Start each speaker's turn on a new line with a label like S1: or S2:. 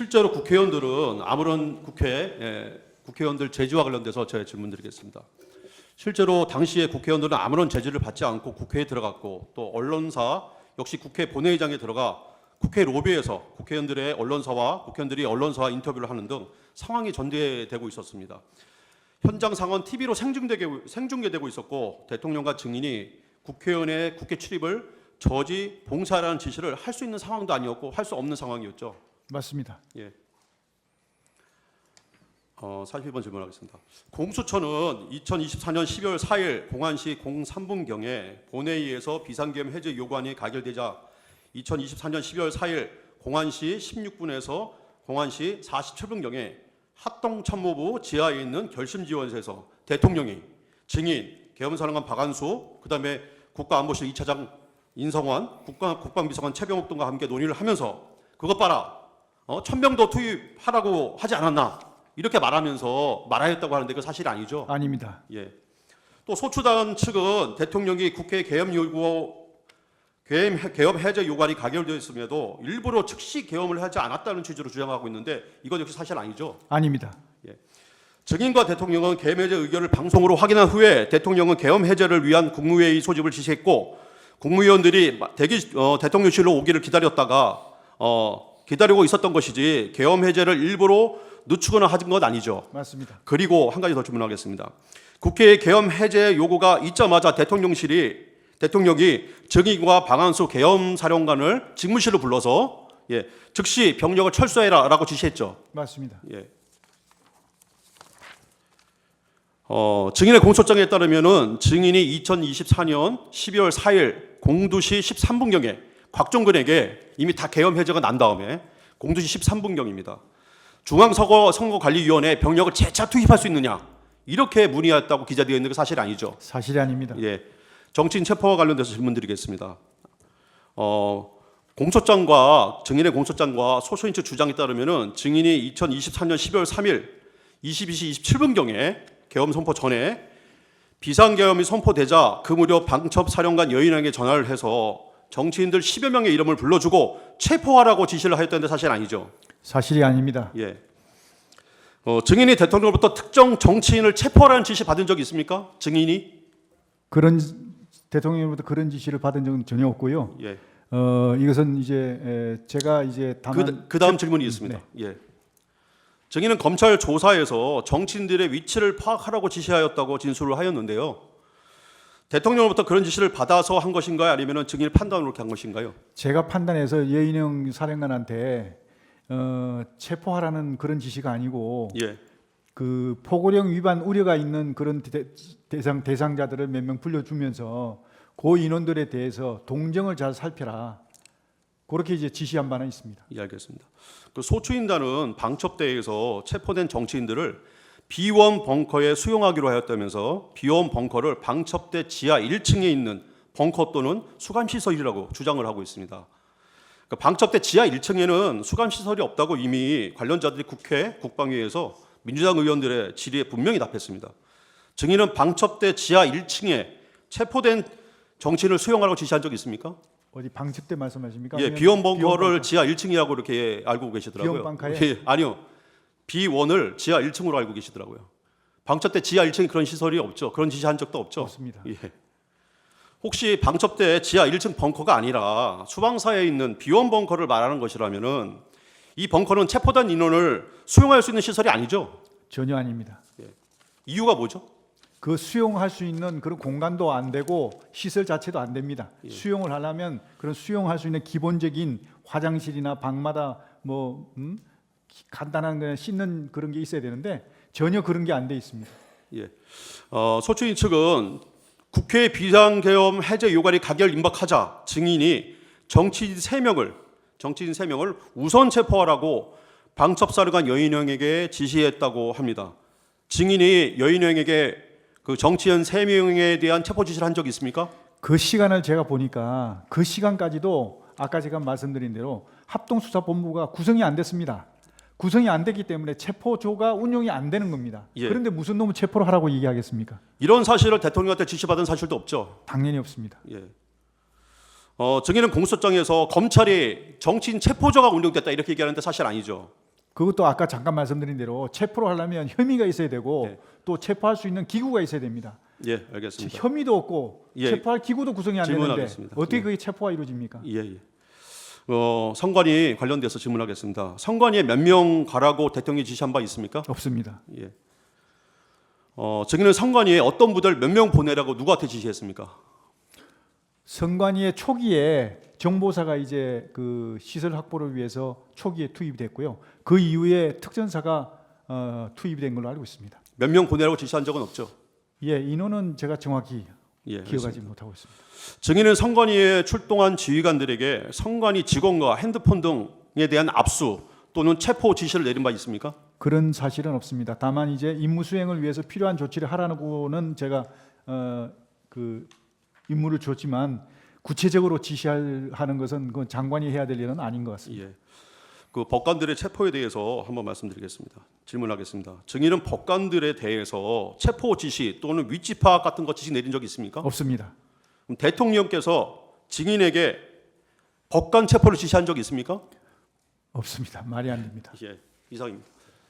S1: 실제로 국회의원들은 아무런 국회의원들 제지와 관련돼서 제가 질문드리겠습니다. 실제로 당시에 국회의원들은 아무런 제지를 받지 않고 국회에 들어갔고 또 언론사 역시 국회 본회의장에 들어가 국회 로비에서 국회의원들의 언론사와 국회의원들이 언론사와 인터뷰를 하는 등 상황이 전개되고 있었습니다. 현장 상황은 TV로 생중계되고 있었고 대통령과 증인이 국회의원의 국회 출입을 저지 봉사하라는 지시를 할 수 있는 상황도 아니었고 할 수 없는 상황이었죠.
S2: 맞습니다.
S1: 예. 42번 질문하겠습니다. 공수처는 2024년 12월 4일 공안시 03분경에 본회의에서 비상계엄 해제 요구안이 가결되자 2024년 12월 4일 공안시 16분에서 공안시 47분경에 합동참모부 지하에 있는 결심지원실에서 대통령이 증인, 계엄사령관 박안수, 그다음에 국가안보실 2차장 인성환, 국방비서관 최병욱 등과 함께 논의를 하면서 그것 봐라, 1000명 더 투입하라고 하지 않았나 이렇게 말하면서 말하였다고 하는데 그 사실이 아니죠?
S2: 아닙니다.
S1: 예. 또 소추단 측은 대통령이 국회 계엄 해제 요구안이 가결되었음에도 일부러 즉시 계엄을 하지 않았다는 취지로 주장하고 있는데 이것 역시 사실 아니죠?
S2: 아닙니다.
S1: 예. 증인과 대통령은 계엄 해제 의견을 방송으로 확인한 후에 대통령은 계엄 해제를 위한 국무회의 소집을 지시했고 국무위원들이 대통령실로 오기를 기다리고 있었던 것이지 계엄 해제를 일부러 늦추거나 하는 건 아니죠.
S2: 맞습니다.
S1: 그리고 한 가지 더 질문하겠습니다. 국회의 계엄 해제 요구가 있자마자 대통령이 증인과 박안수 계엄사령관을 직무실로 불러서 즉시 병력을 철수해라라고 지시했죠.
S2: 맞습니다.
S1: 예. 증인의 공소장에 따르면은 증인이 2024년 12월 4일 공두시 13분경에 곽종근에게 이미 다 계엄 해제가 난 다음에 공두시 13분경입니다. 중앙선거관리위원회에 병력을 재차 투입할 수 있느냐 이렇게 문의했다고 기재되어 있는 게 사실이 아니죠.
S2: 사실이 아닙니다.
S1: 예, 정치인 체포와 관련돼서 질문드리겠습니다. 공소장과 증인의 공소장과 소수인 측 주장에 따르면은 증인이 2024년 12월 3일 22시 27분경에 계엄 선포 전에 비상계엄이 선포되자 그 무렵 방첩사령관 여인에게 전화를 해서 정치인들 10여 명의 이름을 불러주고 체포하라고 지시를 하였다는데 사실 아니죠?
S2: 사실이 아닙니다.
S1: 예. 증인이 대통령으로부터 특정 정치인을 체포하라는 지시 받은 적이 있습니까? 증인이?
S2: 그런 대통령으로부터 그런 지시를 받은 적은 전혀 없고요.
S1: 예.
S2: 이것은 이제 제가 이제 다만
S1: 그 다음 질문이 있습니다.
S2: 네.
S1: 예. 증인은 검찰 조사에서 정치인들의 위치를 파악하라고 지시하였다고 진술을 하였는데요. 대통령으로부터 그런 지시를 받아서 한 것인가요? 아니면 증인 판단으로 이렇게 한 것인가요?
S2: 제가 판단해서 예인영 사령관한테 체포하라는 그런 지시가 아니고
S1: 예.
S2: 그 포고령 위반 우려가 있는 그런 대상자들을 몇 명 불러주면서 그 인원들에 대해서 동정을 잘 살펴라. 그렇게 이제 지시한 바는 있습니다.
S1: 예, 알겠습니다. 그 소추인단은 방첩대에서 체포된 정치인들을 비원 벙커에 수용하기로 하였다면서 비원 벙커를 방첩대 지하 1층에 있는 벙커 또는 수감시설이라고 주장을 하고 있습니다. 그러니까 방첩대 지하 1층에는 수감시설이 없다고 이미 관련자들이 국회 국방위에서 민주당 의원들의 질의에 분명히 답했습니다. 증인은 방첩대 지하 1층에 체포된 정치인을 수용하라고 지시한 적이 있습니까?
S2: 어디 방첩대 말씀하십니까?
S1: 예, 비원 벙커를 지하 1층이라고 이렇게 알고 계시더라고요.
S2: 비원 벙커에?
S1: 예, 아니요. 비원을 지하 1층으로 알고 계시더라고요. 방첩대 지하 1층에 그런 시설이 없죠. 그런 지시한 적도 없죠.
S2: 없습니다.
S1: 예. 혹시 방첩대 지하 1층 벙커가 아니라 수방사에 있는 비원 벙커를 말하는 것이라면은 이 벙커는 체포된 인원을 수용할 수 있는 시설이 아니죠.
S2: 전혀 아닙니다.
S1: 이유가 뭐죠?
S2: 그 수용할 수 있는 그런 공간도 안 되고 시설 자체도 안 됩니다. 수용을 하려면 그런 수용할 수 있는 기본적인 화장실이나 방마다 간단한 그냥 씻는 그런 게 있어야 되는데 전혀 그런 게 안 돼 있습니다.
S1: 예. 소추인 측은 국회 비상계엄 해제 요구안이 가결 임박하자 증인이 정치인 3명을 우선 체포하라고 방첩사령관 여인영에게 지시했다고 합니다. 증인이 여인영에게 그 정치인 3명에 대한 체포 지시를 한 적이 있습니까?
S2: 그 시간을 제가 보니까 그 시간까지도 아까 제가 말씀드린 대로 합동수사본부가 구성이 안 됐습니다. 구성이 안 됐기 때문에 체포조가 운용이 안 되는 겁니다.
S1: 예.
S2: 그런데 무슨 놈을 체포를 하라고 얘기하겠습니까?
S1: 이런 사실을 대통령한테 지시받은 사실도 없죠.
S2: 당연히 없습니다.
S1: 예. 증인은 공소장에서 검찰이 정치인 체포조가 운영됐다 이렇게 얘기하는데 사실 아니죠.
S2: 그것도 아까 잠깐 말씀드린 대로 체포를 하려면 혐의가 있어야 되고
S1: 네.
S2: 또 체포할 수 있는 기구가 있어야 됩니다.
S1: 예, 알겠습니다.
S2: 혐의도 없고
S1: 예.
S2: 체포할 기구도 구성이 안 되는데
S1: 질문하겠습니다.
S2: 어떻게
S1: 예.
S2: 그게 체포가 이루어집니까?
S1: 예, 예. 선관위 관련돼서 질문하겠습니다. 선관위에 몇 명 가라고 대통령이 지시한 바 있습니까?
S2: 없습니다.
S1: 예. 증인은 선관위에 어떤 부대를 몇 명 보내라고 누구한테 지시했습니까?
S2: 선관위의 초기에 정보사가 이제 그 시설 확보를 위해서 초기에 투입이 됐고요. 그 이후에 특전사가 투입이 된 걸로 알고 있습니다.
S1: 몇 명 보내라고 지시한 적은 없죠.
S2: 예, 인원은 제가 정확히
S1: 예,
S2: 기억하지
S1: 알겠습니다.
S2: 못하고 있습니다.
S1: 증인은 선관위에 출동한 지휘관들에게 선관위 직원과 핸드폰 등에 대한 압수 또는 체포 지시를 내린 바 있습니까?
S2: 그런 사실은 없습니다. 다만 이제 임무 수행을 위해서 필요한 조치를 하라고는 제가 그 임무를 줬지만 구체적으로 지시하는 것은 그 장관이 해야 될 일은 아닌 것 같습니다.
S1: 예. 그 법관들의 체포에 대해서 한번 말씀드리겠습니다. 질문하겠습니다. 증인은 법관들에 대해서 체포 지시 또는 위치 파악 같은 거 지시 내린 적이 있습니까?
S2: 없습니다.
S1: 그럼 대통령께서 증인에게 법관 체포를 지시한 적이 있습니까?
S2: 없습니다. 말이 안 됩니다.
S1: 예, 이상입니다.